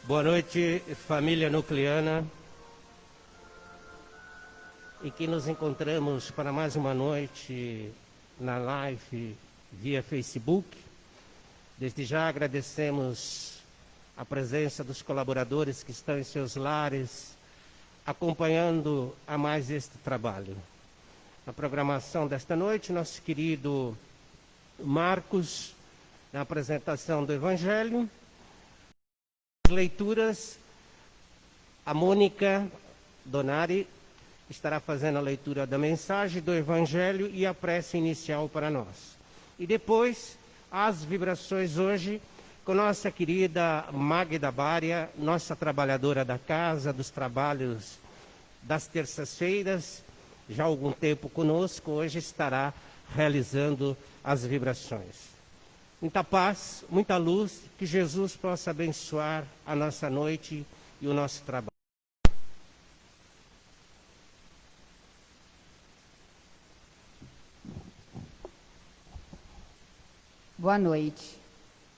Boa noite, família nucleana, e que nos encontramos para mais uma noite na live via Facebook. Desde já agradecemos a presença dos colaboradores que estão em seus lares, acompanhando a mais este trabalho. Na programação desta noite, nosso querido Marcos, na apresentação do Evangelho. As leituras, a Mônica Donari estará fazendo a leitura da mensagem do Evangelho e a prece inicial para nós. E depois, as vibrações hoje com nossa querida Magda Bária, nossa trabalhadora da casa, dos trabalhos das terças-feiras, já há algum tempo conosco, hoje estará realizando as vibrações. Muita paz, muita luz, que Jesus possa abençoar a nossa noite e o nosso trabalho. Boa noite.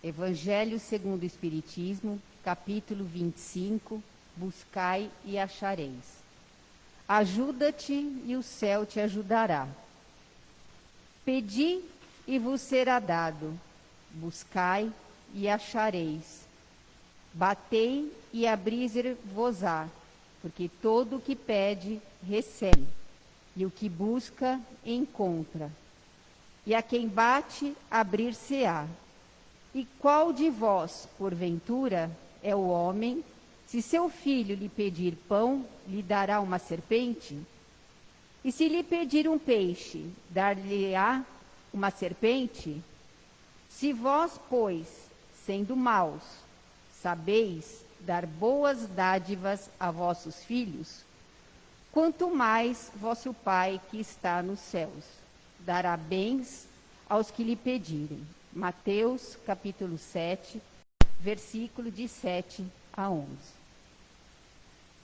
Evangelho segundo o Espiritismo, capítulo 25, buscai e achareis. Ajuda-te e o céu te ajudará. Pedi e vos será dado. Buscai e achareis. Batei e abrir-vos-á, porque todo o que pede, recebe, e o que busca, encontra. E a quem bate, abrir-se-á. E qual de vós, porventura, é o homem, se seu filho lhe pedir pão, lhe dará uma serpente? E se lhe pedir um peixe, dar-lhe-á uma serpente? Se vós, pois, sendo maus, sabeis dar boas dádivas a vossos filhos, quanto mais vosso Pai que está nos céus dará bens aos que lhe pedirem. Mateus, capítulo 7, versículo de 7 a 11.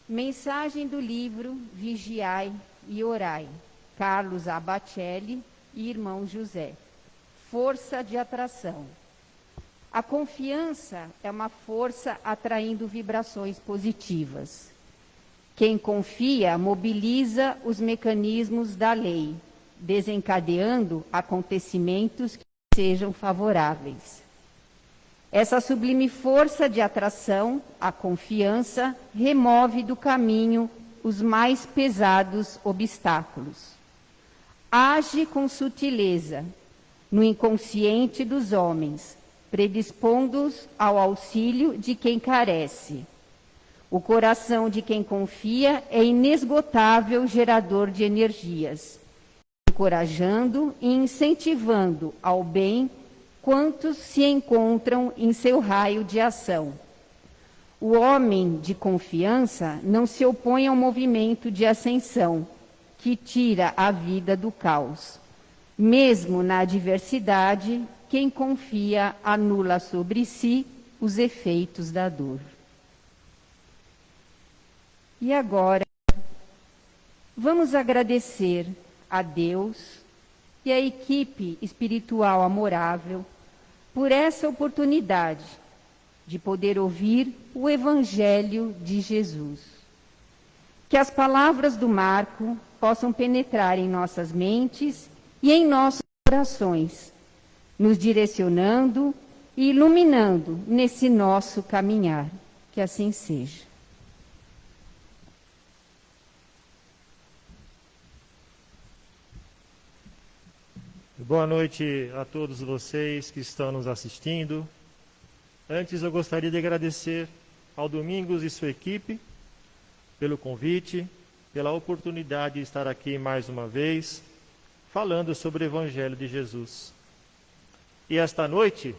Mensagem do livro Vigiai e Orai, Carlos Abacelli e irmão José. Força de atração. A confiança é uma força atraindo vibrações positivas. Quem confia mobiliza os mecanismos da lei, desencadeando acontecimentos que sejam favoráveis. Essa sublime força de atração, a confiança, remove do caminho os mais pesados obstáculos. Age com sutileza no inconsciente dos homens, predispondo-os ao auxílio de quem carece. O coração de quem confia é inesgotável gerador de energias, encorajando e incentivando ao bem quantos se encontram em seu raio de ação. O homem de confiança não se opõe ao movimento de ascensão, que tira a vida do caos. Mesmo na adversidade, quem confia anula sobre si os efeitos da dor. E agora, vamos agradecer a Deus e à equipe espiritual amorável por essa oportunidade de poder ouvir o Evangelho de Jesus. Que as palavras do Marco possam penetrar em nossas mentes e em nossos corações, nos direcionando e iluminando nesse nosso caminhar. Que assim seja. Boa noite a todos vocês que estão nos assistindo. Antes eu gostaria de agradecer ao Domingos e sua equipe pelo convite, pela oportunidade de estar aqui mais uma vez, falando sobre o Evangelho de Jesus. E esta noite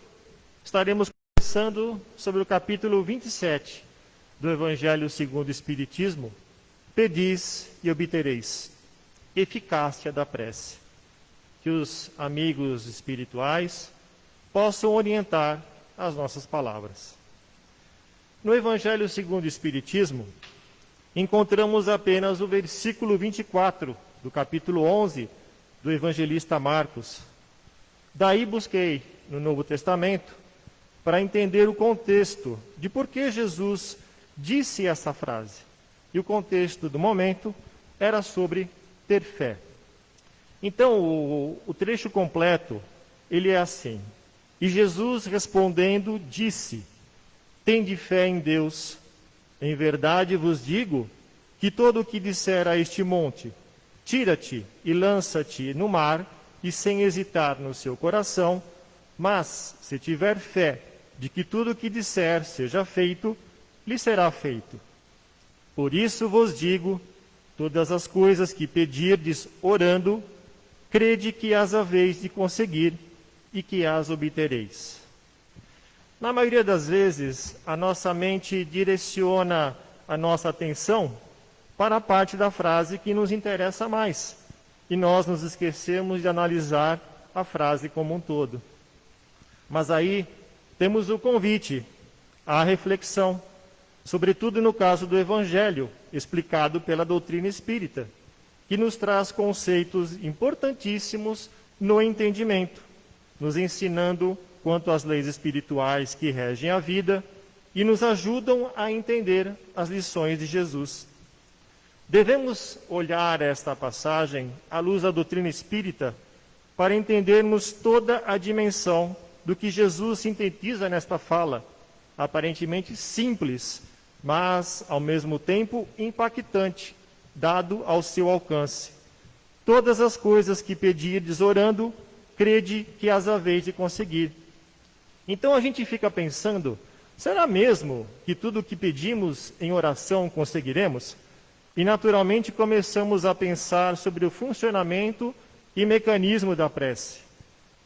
estaremos conversando sobre o capítulo 27 do Evangelho segundo o Espiritismo, Pedis e obtereis, eficácia da prece. Que os amigos espirituais possam orientar as nossas palavras. No Evangelho segundo o Espiritismo, encontramos apenas o versículo 24 do capítulo 11 do evangelista Marcos. Daí busquei no Novo Testamento para entender o contexto de por que Jesus disse essa frase. E o contexto do momento era sobre ter fé. Então, o trecho completo, ele é assim. E Jesus respondendo disse: tende fé em Deus. Em verdade vos digo que todo o que disser a este monte, tira-te e lança-te no mar, e sem hesitar no seu coração, mas se tiver fé de que tudo o que disser seja feito, lhe será feito. Por isso vos digo, todas as coisas que pedirdes orando, crede que as haveis de conseguir e que as obtereis. Na maioria das vezes, a nossa mente direciona a nossa atenção para a parte da frase que nos interessa mais, e nós nos esquecemos de analisar a frase como um todo. Mas aí temos o convite à reflexão, sobretudo no caso do Evangelho, explicado pela doutrina espírita, que nos traz conceitos importantíssimos no entendimento, nos ensinando quanto às leis espirituais que regem a vida e nos ajudam a entender as lições de Jesus. Devemos olhar esta passagem à luz da doutrina espírita para entendermos toda a dimensão do que Jesus sintetiza nesta fala, aparentemente simples, mas ao mesmo tempo impactante, dado ao seu alcance. Todas as coisas que pedirdes orando, crede que as haveis de conseguir. Então a gente fica pensando, será mesmo que tudo o que pedimos em oração conseguiremos? E naturalmente começamos a pensar sobre o funcionamento e mecanismo da prece.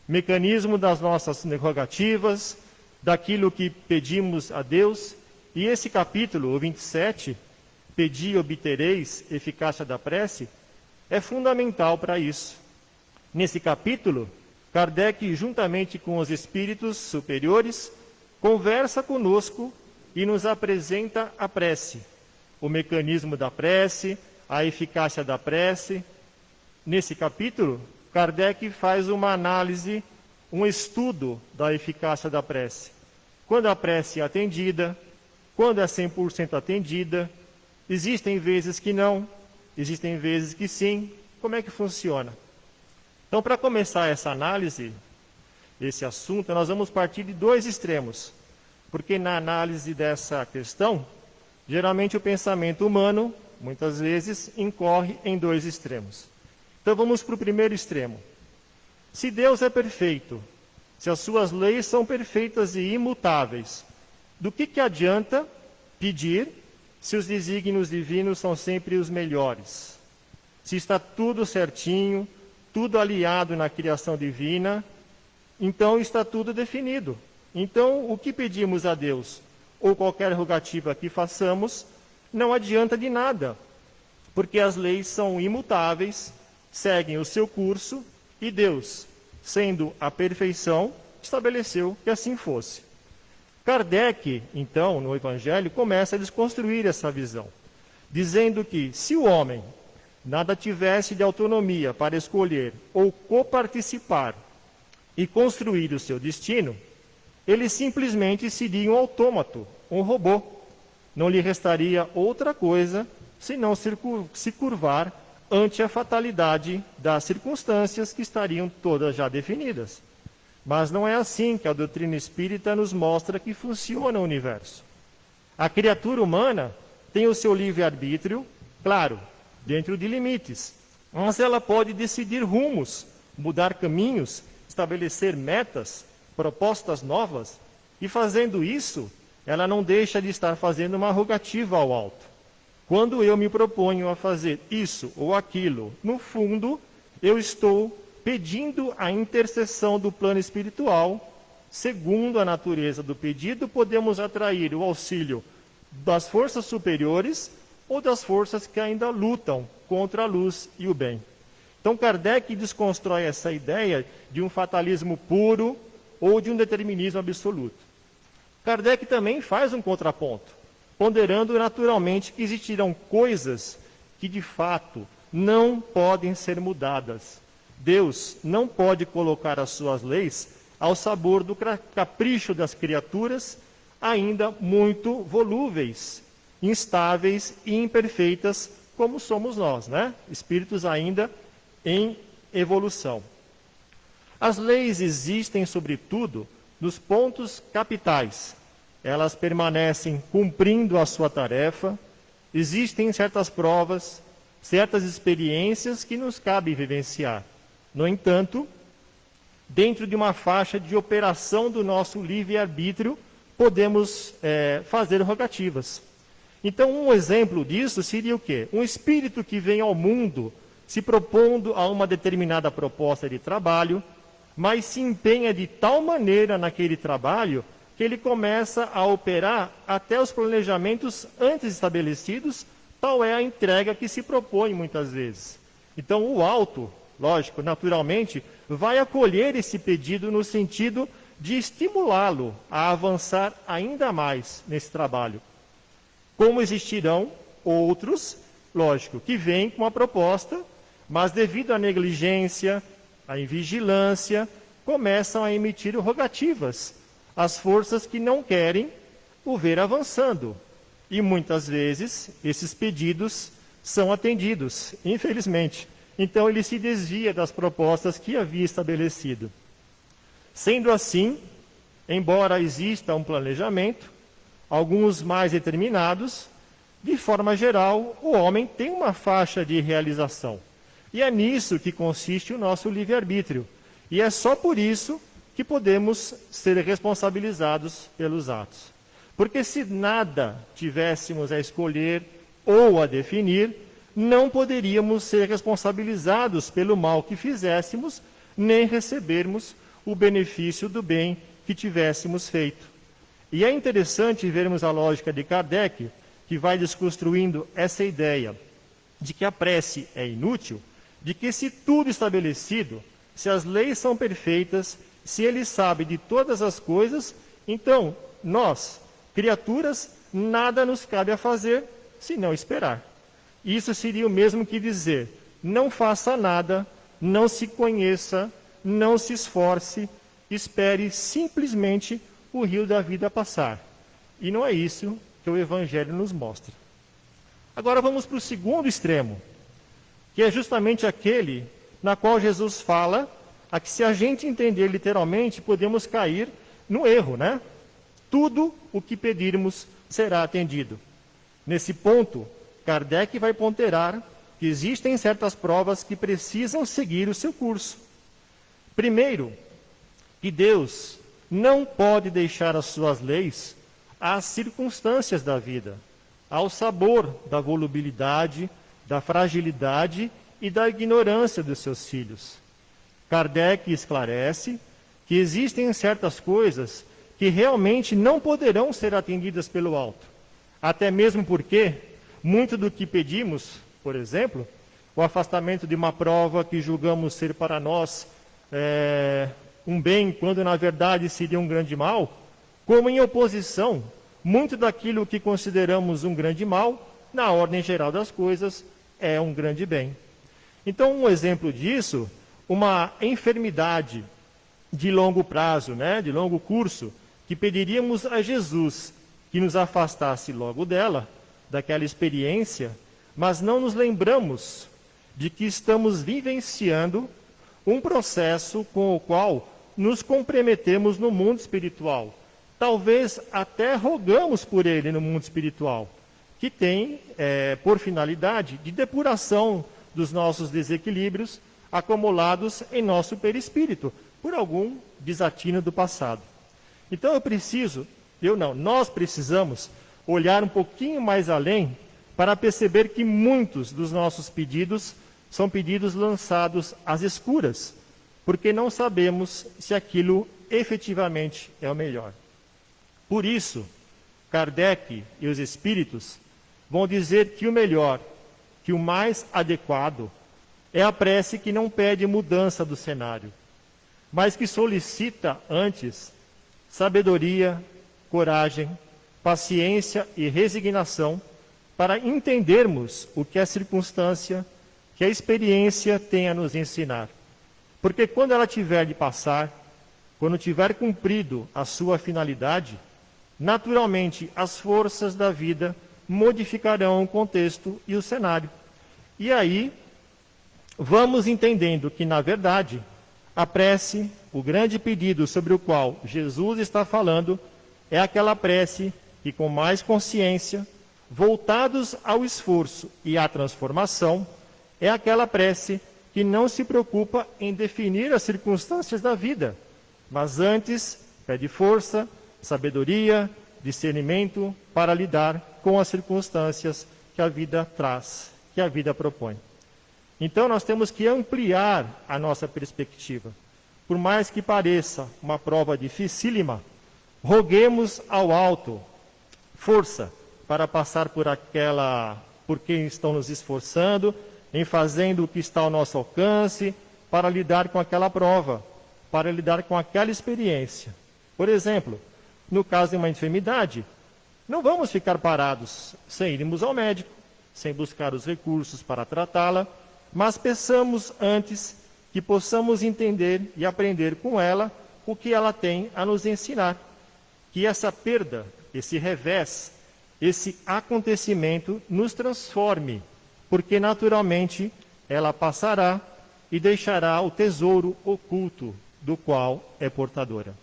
Mecanismo das nossas rogativas, daquilo que pedimos a Deus. E esse capítulo, o 27, Pedi e obtereis, eficácia da prece, é fundamental para isso. Nesse capítulo, Kardec, juntamente com os espíritos superiores, conversa conosco e nos apresenta a prece, o mecanismo da prece, a eficácia da prece. Nesse capítulo, Kardec faz uma análise, um estudo da eficácia da prece. Quando a prece é atendida, quando é 100% atendida, existem vezes que não, existem vezes que sim. Como é que funciona? Então, para começar essa análise, esse assunto, nós vamos partir de dois extremos. Porque na análise dessa questão, geralmente o pensamento humano, muitas vezes, incorre em dois extremos. Então vamos para o primeiro extremo. Se Deus é perfeito, se as suas leis são perfeitas e imutáveis, do que adianta pedir se os desígnios divinos são sempre os melhores? Se está tudo certinho, tudo aliado na criação divina, então está tudo definido. Então, o que pedimos a Deus, ou qualquer rogativa que façamos, não adianta de nada, porque as leis são imutáveis, seguem o seu curso, e Deus, sendo a perfeição, estabeleceu que assim fosse. Kardec, então, no Evangelho, começa a desconstruir essa visão, dizendo que se o homem nada tivesse de autonomia para escolher ou coparticipar e construir o seu destino, ele simplesmente seria um autômato, um robô. Não lhe restaria outra coisa senão se curvar ante a fatalidade das circunstâncias que estariam todas já definidas. Mas não é assim que a doutrina espírita nos mostra que funciona o universo. A criatura humana tem o seu livre-arbítrio, claro, dentro de limites, mas ela pode decidir rumos, mudar caminhos, estabelecer metas, propostas novas, e fazendo isso, ela não deixa de estar fazendo uma rogativa ao alto. Quando eu me proponho a fazer isso ou aquilo, no fundo, eu estou pedindo a intercessão do plano espiritual. Segundo a natureza do pedido, podemos atrair o auxílio das forças superiores ou das forças que ainda lutam contra a luz e o bem. Então, Kardec desconstrói essa ideia de um fatalismo puro ou de um determinismo absoluto. Kardec também faz um contraponto, ponderando naturalmente que existirão coisas que de fato não podem ser mudadas. Deus não pode colocar as suas leis ao sabor do capricho das criaturas, ainda muito volúveis, instáveis e imperfeitas, como somos nós, né? Espíritos ainda em evolução. As leis existem, sobretudo, nos pontos capitais. Elas permanecem cumprindo a sua tarefa. Existem certas provas, certas experiências que nos cabe vivenciar. No entanto, dentro de uma faixa de operação do nosso livre-arbítrio, podemos fazer rogativas. Então, um exemplo disso seria o quê? Um espírito que vem ao mundo se propondo a uma determinada proposta de trabalho, mas se empenha de tal maneira naquele trabalho que ele começa a operar até os planejamentos antes estabelecidos, tal é a entrega que se propõe muitas vezes. Então, o alto, lógico, naturalmente, vai acolher esse pedido no sentido de estimulá-lo a avançar ainda mais nesse trabalho. Como existirão outros, lógico, que vêm com a proposta, mas devido à negligência, à invigilância, começam a emitir rogativas às forças que não querem o ver avançando. E muitas vezes esses pedidos são atendidos, infelizmente. Então ele se desvia das propostas que havia estabelecido. Sendo assim, embora exista um planejamento, alguns mais determinados, de forma geral, o homem tem uma faixa de realização. E é nisso que consiste o nosso livre-arbítrio. E é só por isso que podemos ser responsabilizados pelos atos. Porque se nada tivéssemos a escolher ou a definir, não poderíamos ser responsabilizados pelo mal que fizéssemos, nem recebermos o benefício do bem que tivéssemos feito. E é interessante vermos a lógica de Kardec, que vai desconstruindo essa ideia de que a prece é inútil, de que se tudo estabelecido, se as leis são perfeitas, se ele sabe de todas as coisas, então nós, criaturas, nada nos cabe a fazer senão esperar. Isso seria o mesmo que dizer: não faça nada, não se conheça, não se esforce, espere simplesmente o rio da vida passar. E não é isso que o Evangelho nos mostra. Agora vamos para o segundo extremo, que é justamente aquele na qual Jesus fala a que, se a gente entender literalmente, podemos cair no erro, né? Tudo o que pedirmos será atendido. Nesse ponto, Kardec vai ponderar que existem certas provas que precisam seguir o seu curso. Primeiro, que Deus não pode deixar as suas leis às circunstâncias da vida, ao sabor da volubilidade, da fragilidade e da ignorância dos seus filhos. Kardec esclarece que existem certas coisas que realmente não poderão ser atendidas pelo alto, até mesmo porque muito do que pedimos, por exemplo, o afastamento de uma prova que julgamos ser para nós um bem, quando na verdade seria um grande mal, como em oposição, muito daquilo que consideramos um grande mal, na ordem geral das coisas, é um grande bem. Então, um exemplo disso, uma enfermidade de longo prazo, né, de longo curso, que pediríamos a Jesus que nos afastasse logo dela, daquela experiência, mas não nos lembramos de que estamos vivenciando um processo com o qual nos comprometemos no mundo espiritual. Talvez até rogamos por ele no mundo espiritual, que tem por finalidade de depuração dos nossos desequilíbrios acumulados em nosso perispírito, por algum desatino do passado. Então nós precisamos olhar um pouquinho mais além para perceber que muitos dos nossos pedidos são pedidos lançados às escuras, porque não sabemos se aquilo efetivamente é o melhor. Por isso, Kardec e os espíritos vão dizer que o melhor, que o mais adequado, é a prece que não pede mudança do cenário, mas que solicita antes sabedoria, coragem, paciência e resignação para entendermos o que a circunstância, que a experiência tem a nos ensinar. Porque quando ela tiver de passar, quando tiver cumprido a sua finalidade, naturalmente as forças da vida modificarão o contexto e o cenário. E aí, vamos entendendo que, na verdade, a prece, o grande pedido sobre o qual Jesus está falando, é aquela prece que, com mais consciência, voltados ao esforço e à transformação, é aquela prece que não se preocupa em definir as circunstâncias da vida, mas antes pede força, sabedoria, discernimento para lidar com as circunstâncias que a vida traz, que a vida propõe. Então nós temos que ampliar a nossa perspectiva. Por mais que pareça uma prova dificílima, roguemos ao alto força para passar por quem estão nos esforçando, em fazendo o que está ao nosso alcance, para lidar com aquela prova, para lidar com aquela experiência. Por exemplo, no caso de uma enfermidade, não vamos ficar parados sem irmos ao médico, sem buscar os recursos para tratá-la, mas peçamos antes que possamos entender e aprender com ela o que ela tem a nos ensinar. Que essa perda, esse revés, esse acontecimento nos transforme, porque naturalmente ela passará e deixará o tesouro oculto do qual é portadora.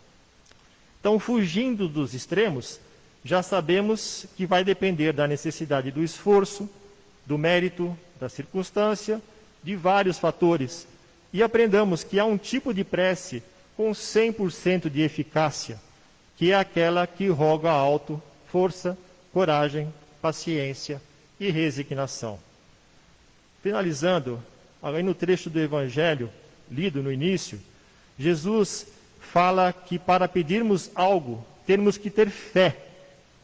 Então, fugindo dos extremos, já sabemos que vai depender da necessidade do esforço, do mérito, da circunstância, de vários fatores. E aprendamos que há um tipo de prece com 100% de eficácia, que é aquela que roga alto força, coragem, paciência e resignação. Finalizando, aí no trecho do Evangelho, lido no início, Jesus fala que para pedirmos algo, temos que ter fé.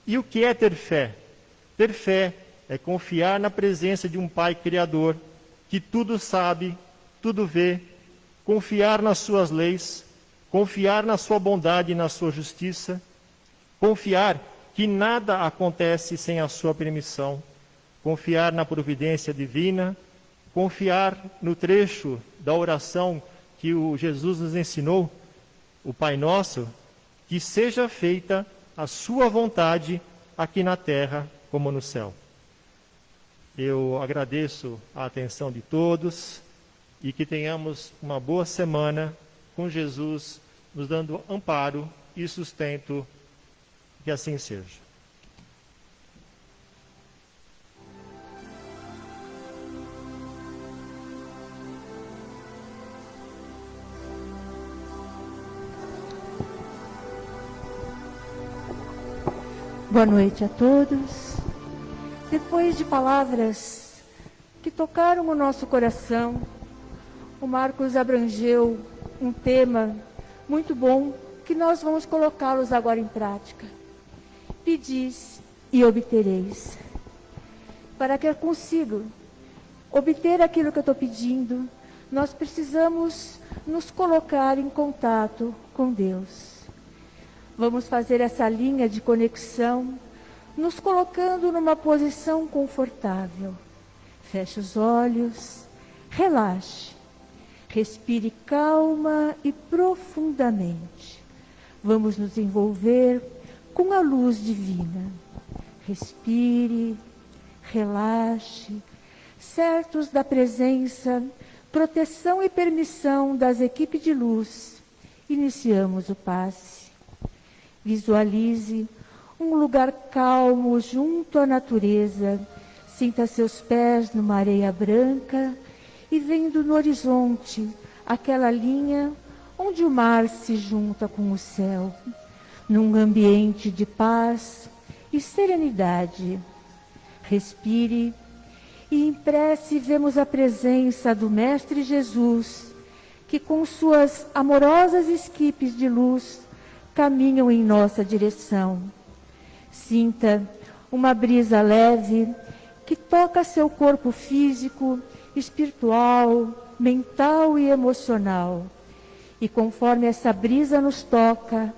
E o que é ter fé? Ter fé é confiar na presença de um Pai Criador, que tudo sabe, tudo vê, confiar nas suas leis, confiar na sua bondade e na sua justiça, confiar que nada acontece sem a sua permissão, confiar na providência divina, confiar no trecho da oração que o Jesus nos ensinou, o Pai Nosso, que seja feita a sua vontade aqui na terra como no céu. Eu agradeço a atenção de todos e que tenhamos uma boa semana com Jesus nos dando amparo e sustento, que assim seja. Boa noite a todos. Depois de palavras que tocaram o nosso coração, o Marcos abrangeu um tema muito bom que nós vamos colocá-los agora em prática. Pedis e obtereis. Para que eu consiga obter aquilo que eu estou pedindo, nós precisamos nos colocar em contato com Deus. Vamos fazer essa linha de conexão, nos colocando numa posição confortável. Feche os olhos, relaxe, respire calma e profundamente. Vamos nos envolver com a luz divina. Respire, relaxe, certos da presença, proteção e permissão das equipes de luz. Iniciamos o passe. Visualize um lugar calmo junto à natureza. Sinta seus pés numa areia branca e vendo no horizonte aquela linha onde o mar se junta com o céu, num ambiente de paz e serenidade. Respire e em prece vemos a presença do Mestre Jesus, que com suas amorosas equipes de luz caminham em nossa direção. Sinta uma brisa leve que toca seu corpo físico, espiritual, mental e emocional. E conforme essa brisa nos toca,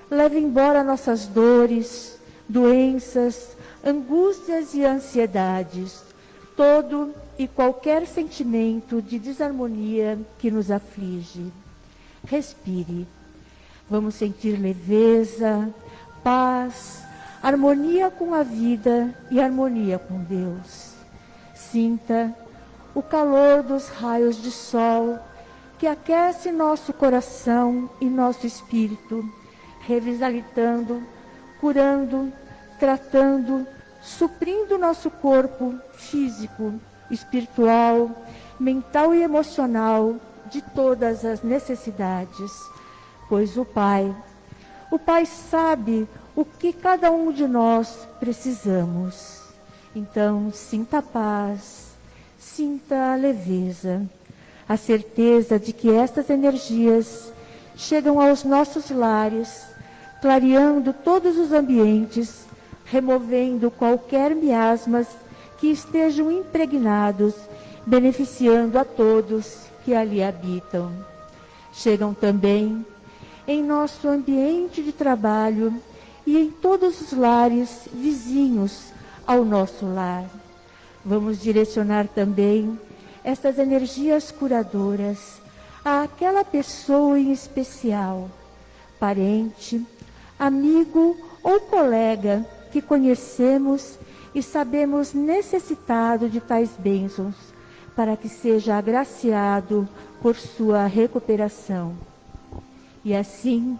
leva embora nossas dores, doenças, angústias e ansiedades, todo e qualquer sentimento de desarmonia que nos aflige. Respire. Vamos sentir leveza, paz, harmonia com a vida e harmonia com Deus. Sinta o calor dos raios de sol que aquece nosso coração e nosso espírito, revitalizando, curando, tratando, suprindo nosso corpo físico, espiritual, mental e emocional de todas as necessidades. Pois o Pai sabe o que cada um de nós precisamos. Então, sinta a paz, sinta a leveza, a certeza de que estas energias chegam aos nossos lares, clareando todos os ambientes, removendo qualquer miasmas que estejam impregnados, beneficiando a todos que ali habitam. Chegam também em nosso ambiente de trabalho e em todos os lares vizinhos ao nosso lar. Vamos direcionar também estas energias curadoras àquela pessoa em especial, parente, amigo ou colega que conhecemos e sabemos necessitado de tais bênçãos, para que seja agraciado por sua recuperação. E assim,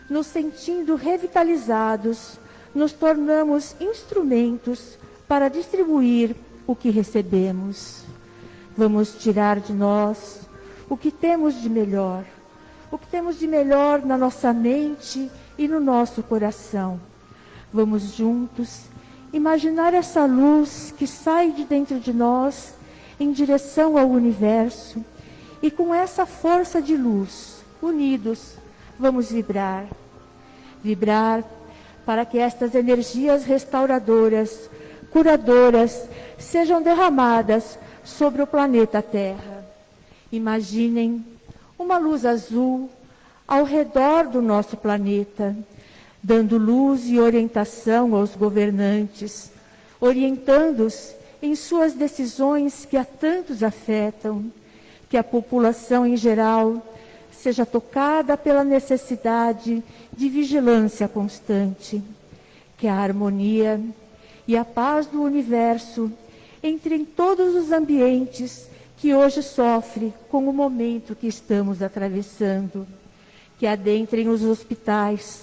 nos sentindo revitalizados, nos tornamos instrumentos para distribuir o que recebemos. Vamos tirar de nós o que temos de melhor, o que temos de melhor na nossa mente e no nosso coração. Vamos juntos imaginar essa luz que sai de dentro de nós em direção ao universo, e com essa força de luz, unidos, vamos vibrar. Vibrar para que estas energias restauradoras, curadoras, sejam derramadas sobre o planeta Terra. Imaginem uma luz azul ao redor do nosso planeta, dando luz e orientação aos governantes, orientando-os em suas decisões que a tantos afetam, que a população em geral seja tocada pela necessidade de vigilância constante, que a harmonia e a paz do universo entrem em todos os ambientes que hoje sofrem com o momento que estamos atravessando, que adentrem os hospitais,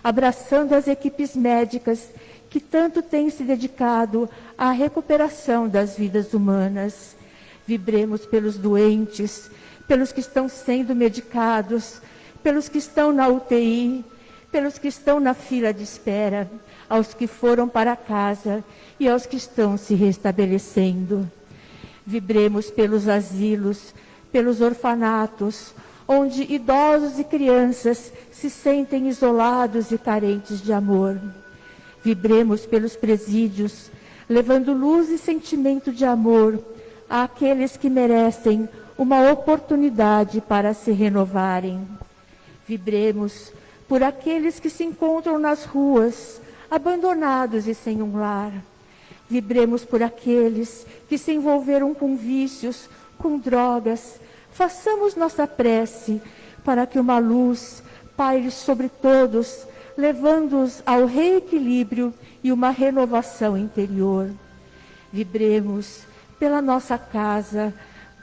abraçando as equipes médicas que tanto têm se dedicado à recuperação das vidas humanas. Vibremos pelos doentes, pelos que estão sendo medicados, pelos que estão na UTI, pelos que estão na fila de espera, aos que foram para casa e aos que estão se restabelecendo. Vibremos pelos asilos, pelos orfanatos, onde idosos e crianças se sentem isolados e carentes de amor. Vibremos pelos presídios, levando luz e sentimento de amor àqueles que merecem uma oportunidade para se renovarem. Vibremos por aqueles que se encontram nas ruas, abandonados e sem um lar. Vibremos por aqueles que se envolveram com vícios, com drogas. Façamos nossa prece para que uma luz paire sobre todos, levando-os ao reequilíbrio e uma renovação interior. Vibremos pela nossa casa,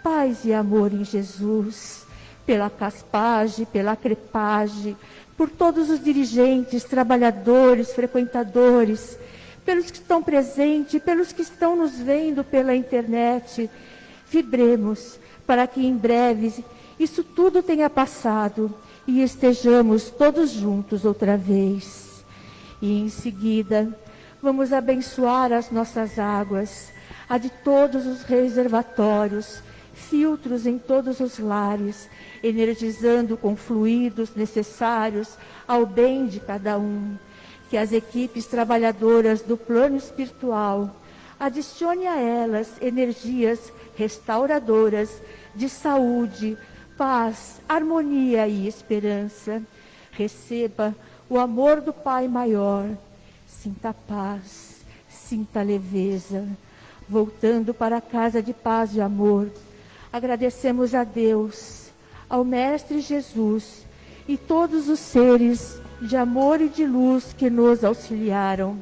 paz e amor em Jesus, pela Caspage, pela Crepage, por todos os dirigentes, trabalhadores, frequentadores, pelos que estão presentes, pelos que estão nos vendo pela internet. Vibremos para que em breve isso tudo tenha passado e estejamos todos juntos outra vez. E em seguida, vamos abençoar as nossas águas, a de todos os reservatórios, filtros em todos os lares, energizando com fluidos necessários ao bem de cada um. Que as equipes trabalhadoras do plano espiritual adicione a elas energias restauradoras de saúde, paz, harmonia e esperança. Receba o amor do Pai maior. Sinta paz, sinta leveza. Voltando para a casa de paz e amor, agradecemos a Deus, ao Mestre Jesus, e todos os seres de amor e de luz que nos auxiliaram,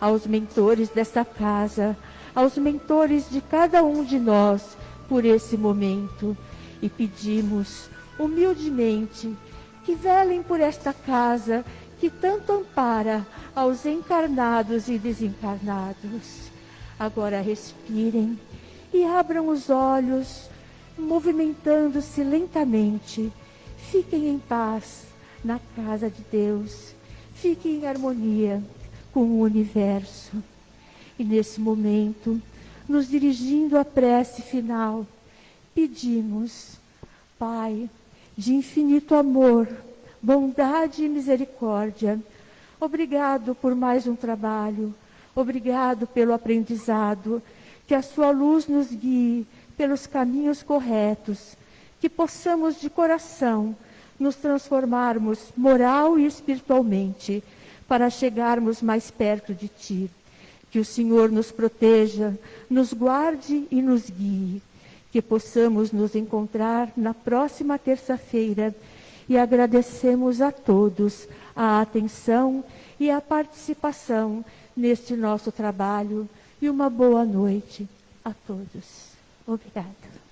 aos mentores desta casa, aos mentores de cada um de nós por esse momento, e pedimos humildemente que velem por esta casa que tanto ampara aos encarnados e desencarnados. Agora respirem e abram os olhos, movimentando-se lentamente. Fiquem em paz na casa de Deus. Fiquem em harmonia com o universo. E nesse momento, nos dirigindo à prece final, pedimos: Pai de infinito amor, bondade e misericórdia, obrigado por mais um trabalho, obrigado pelo aprendizado, que a sua luz nos guie pelos caminhos corretos, que possamos de coração nos transformarmos moral e espiritualmente para chegarmos mais perto de Ti. Que o Senhor nos proteja, nos guarde e nos guie. Que possamos nos encontrar na próxima terça-feira, e agradecemos a todos a atenção e a participação neste nosso trabalho, e uma boa noite a todos. Obrigada.